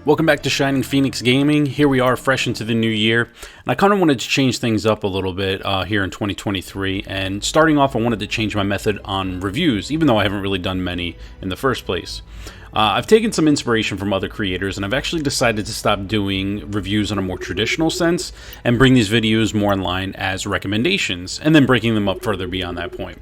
Welcome back to Shining Phoenix Gaming. Here we are fresh into the new year, and I kind of wanted to change things up a little bit here in 2023, and starting off I wanted to change my method on reviews, even though I haven't really done many in the first place. I've taken some inspiration from other creators, and I've actually decided to stop doing reviews in a more traditional sense and bring these videos more in line as recommendations, and then breaking them up further beyond that point.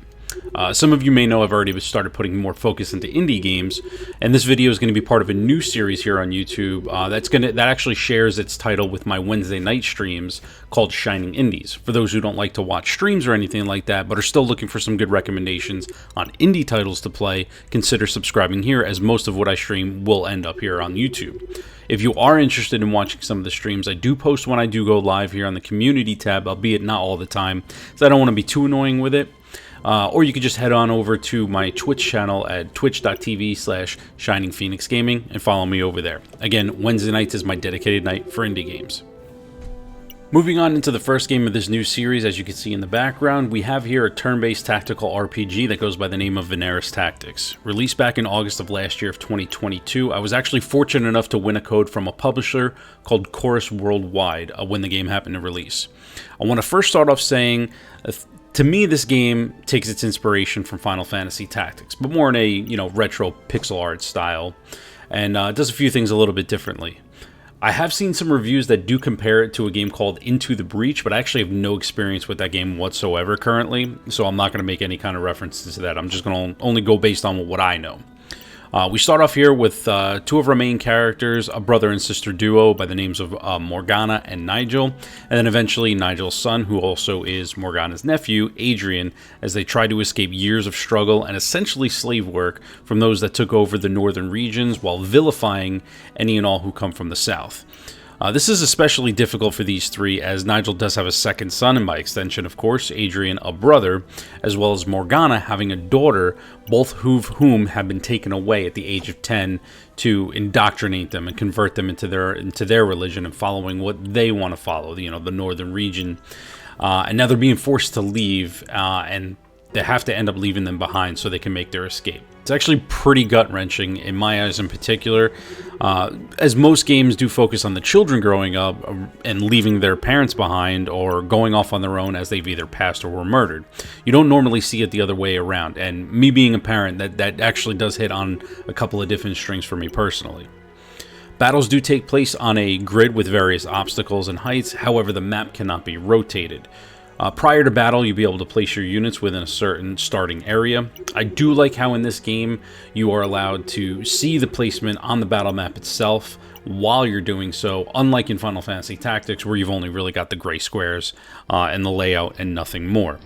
Some of you may know I've already started putting more focus into indie games, and this video is going to be part of a new series here on YouTube that actually shares its title with my Wednesday night streams called Shining Indies. For those who don't like to watch streams or anything like that, but are still looking for some good recommendations on indie titles to play, consider subscribing here, as most of what I stream will end up here on YouTube. If you are interested in watching some of the streams, I do post when I do go live here on the community tab, albeit not all the time, so I don't want to be too annoying with it. Or you could just head on over to my Twitch channel at twitch.tv/ShiningPhoenixGaming and follow me over there. Again, Wednesday nights is my dedicated night for indie games. Moving on into the first game of this new series, as you can see in the background, we have here a turn-based tactical RPG that goes by the name of Vanaris Tactics. Released back in August of last year of 2022, I was actually fortunate enough to win a code from a publisher called Chorus Worldwide when the game happened to release. I want to first start off saying, to me, this game takes its inspiration from Final Fantasy Tactics, but more in a, retro pixel art style, and does a few things a little bit differently. I have seen some reviews that do compare it to a game called Into the Breach, but I actually have no experience with that game whatsoever currently, so I'm not going to make any kind of references to that. I'm just going to only go based on what I know. We start off here with two of our main characters, a brother and sister duo by the names of Morgana and Nigel, and then eventually Nigel's son, who also is Morgana's nephew, Adrian, as they try to escape years of struggle and essentially slave work from those that took over the northern regions while vilifying any and all who come from the south. This is especially difficult for these three, as Nigel does have a second son, and by extension, of course, Adrian a brother, as well as Morgana having a daughter, both of whom have been taken away at the age of 10 to indoctrinate them and convert them into their religion and following what they want to follow, the northern region. And now they're being forced to leave, and they have to end up leaving them behind so they can make their escape. It's actually pretty gut-wrenching in my eyes in particular, as most games do focus on the children growing up and leaving their parents behind or going off on their own as they've either passed or were murdered. You don't normally see it the other way around, and me being a parent, that actually does hit on a couple of different strings for me personally. Battles do take place on a grid with various obstacles and heights, however the map cannot be rotated. Prior to battle, you'll be able to place your units within a certain starting area. I do like how in this game you are allowed to see the placement on the battle map itself while you're doing so, unlike in Final Fantasy Tactics where you've only really got the gray squares and the layout and nothing more.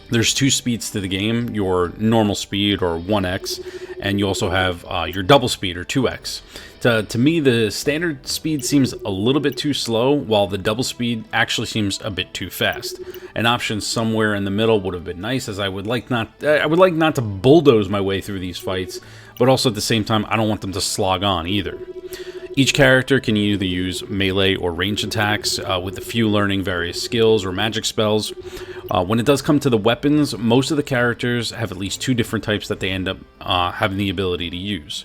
There's two speeds to the game, your normal speed or 1x, and you also have your double speed or 2x. To me, the standard speed seems a little bit too slow, while the double speed actually seems a bit too fast. An option somewhere in the middle would have been nice, as I would like not to bulldoze my way through these fights, but also at the same time, I don't want them to slog on either. Each character can either use melee or ranged attacks, with a few learning various skills or magic spells. When it does come to the weapons, most of the characters have at least two different types that they end up having the ability to use.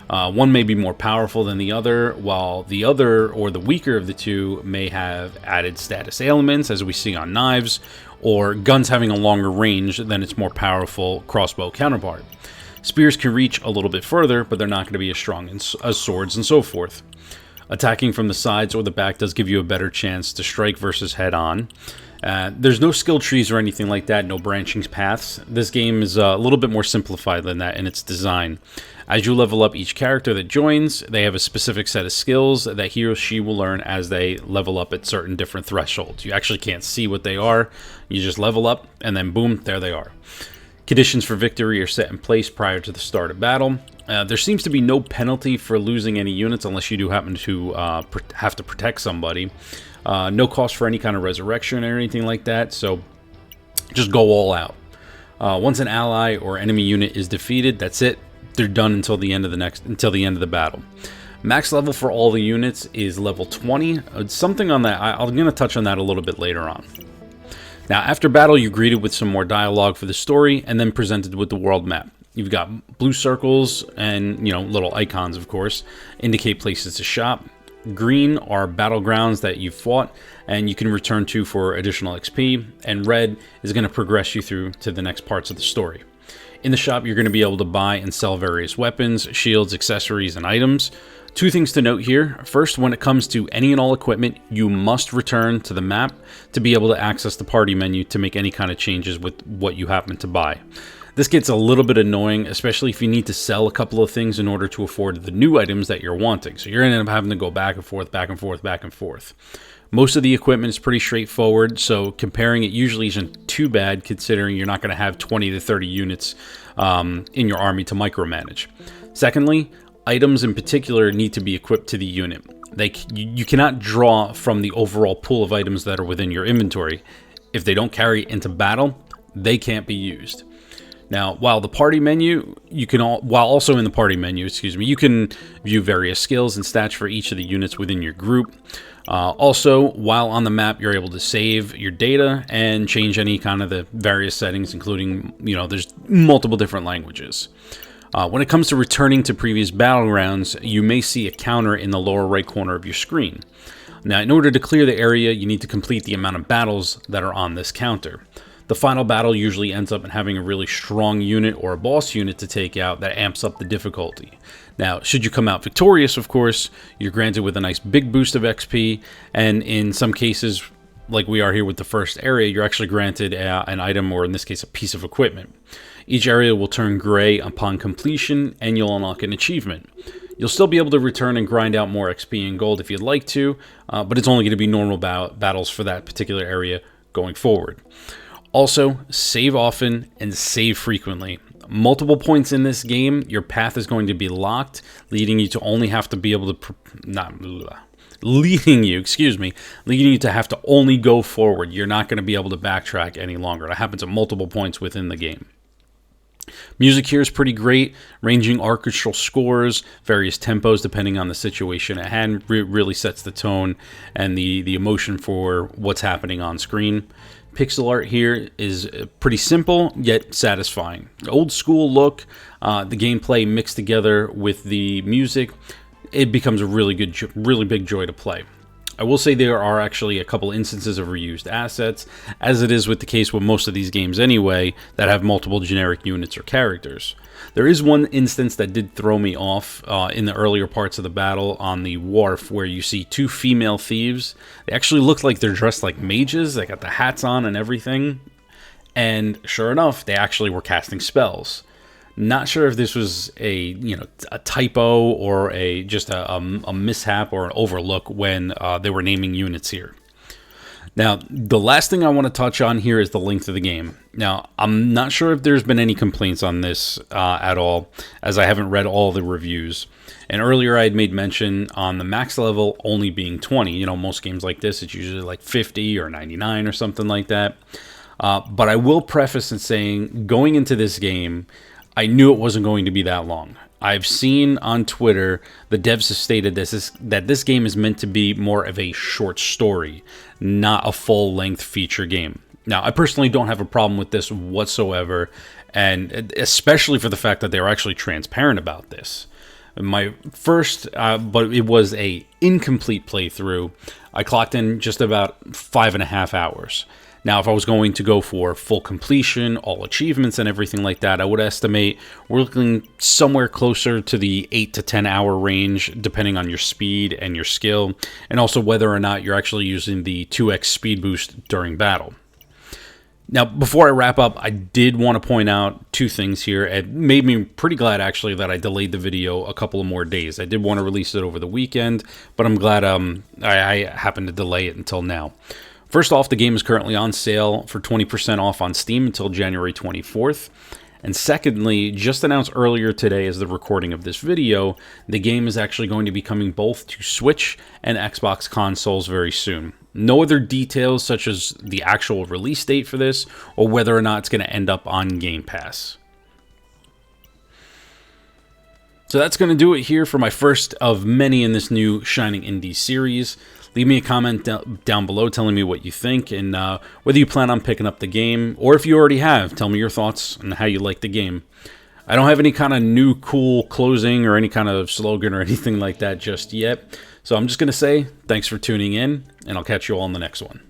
One may be more powerful than the other, while the other, or the weaker of the two, may have added status ailments, as we see on knives, or guns having a longer range than its more powerful crossbow counterpart. Spears can reach a little bit further, but they're not going to be as strong as swords and so forth. Attacking from the sides or the back does give you a better chance to strike versus head-on. There's no skill trees or anything like that, no branching paths. This game is a little bit more simplified than that in its design. As you level up each character that joins, they have a specific set of skills that he or she will learn as they level up at certain different thresholds. You actually can't see what they are. You just level up, and then boom, there they are. Conditions for victory are set in place prior to the start of battle. There seems to be no penalty for losing any units unless you do happen to have to protect somebody. No cost for any kind of resurrection or anything like that, so just go all out. Once an ally or enemy unit is defeated, that's it. They're done until the end of the battle. Max level for all the units is level 20. Something on that, I'm going to touch on that a little bit later on. Now, after battle, you're greeted with some more dialogue for the story, and then presented with the world map. You've got blue circles and, little icons, of course, indicate places to shop. Green are battlegrounds that you've fought and you can return to for additional XP, and red is going to progress you through to the next parts of the story. In the shop, you're going to be able to buy and sell various weapons, shields, accessories, and items. Two things to note here. First, when it comes to any and all equipment, you must return to the map to be able to access the party menu to make any kind of changes with what you happen to buy. This gets a little bit annoying, especially if you need to sell a couple of things in order to afford the new items that you're wanting. So you're going to end up having to go back and forth, back and forth, back and forth. Most of the equipment is pretty straightforward, so comparing it usually isn't too bad considering you're not going to have 20 to 30 units in your army to micromanage. Secondly, items in particular need to be equipped to the unit. You cannot draw from the overall pool of items that are within your inventory. If they don't carry into battle, they can't be used. Now, while in the party menu, you can view various skills and stats for each of the units within your group. Also, while on the map, you're able to save your data and change any kind of the various settings, including, there's multiple different languages. When it comes to returning to previous battlegrounds, you may see a counter in the lower right corner of your screen. Now, in order to clear the area, you need to complete the amount of battles that are on this counter. The final battle usually ends up in having a really strong unit or a boss unit to take out that amps up the difficulty. Now, should you come out victorious, of course, you're granted with a nice big boost of XP, and in some cases, like we are here with the first area, you're actually granted an item, or in this case, a piece of equipment. Each area will turn gray upon completion, and you'll unlock an achievement. You'll still be able to return and grind out more XP and gold if you'd like to, but it's only going to be normal battles for that particular area going forward. Also, save often and save frequently. Multiple points in this game, your path is going to be locked, leading you to have to only go forward. You're not going to be able to backtrack any longer. It happens at multiple points within the game. Music here is pretty great, ranging orchestral scores, various tempos depending on the situation at hand, really sets the tone and the emotion for what's happening on screen. Pixel art here is pretty simple, yet satisfying. Old school look, the gameplay mixed together with the music, it becomes a really big joy to play. I will say there are actually a couple instances of reused assets, as it is with the case with most of these games anyway, that have multiple generic units or characters. There is one instance that did throw me off in the earlier parts of the battle on the wharf, where you see two female thieves. They actually look like they're dressed like mages, they got the hats on and everything, and sure enough, they actually were casting spells. Not sure if this was a typo or just a mishap or an overlook when they were naming units here. Now, the last thing I want to touch on here is the length of the game. Now, I'm not sure if there's been any complaints on this at all, as I haven't read all the reviews. And earlier I had made mention on the max level only being 20. Most games like this, it's usually like 50 or 99 or something like that. But I will preface in saying, going into this game, I knew it wasn't going to be that long. I've seen on Twitter the devs have stated that this game is meant to be more of a short story, not a full-length feature game. Now, I personally don't have a problem with this whatsoever, and especially for the fact that they were actually transparent about this. My first, but it was a incomplete playthrough, I clocked in just about 5.5 hours. Now, if I was going to go for full completion, all achievements and everything like that, I would estimate we're looking somewhere closer to the 8 to 10 hour range, depending on your speed and your skill, and also whether or not you're actually using the 2x speed boost during battle. Now, before I wrap up, I did want to point out two things here. It made me pretty glad, actually, that I delayed the video a couple of more days. I did want to release it over the weekend, but I'm glad I happened to delay it until now. First off, the game is currently on sale for 20% off on Steam until January 24th. And secondly, just announced earlier today as the recording of this video, the game is actually going to be coming both to Switch and Xbox consoles very soon. No other details such as the actual release date for this or whether or not it's going to end up on Game Pass. So that's going to do it here for my first of many in this new Shining Indie series. Leave me a comment down below telling me what you think and whether you plan on picking up the game, or if you already have, tell me your thoughts on how you like the game. I don't have any kind of new cool closing or any kind of slogan or anything like that just yet. So I'm just going to say thanks for tuning in, and I'll catch you all in the next one.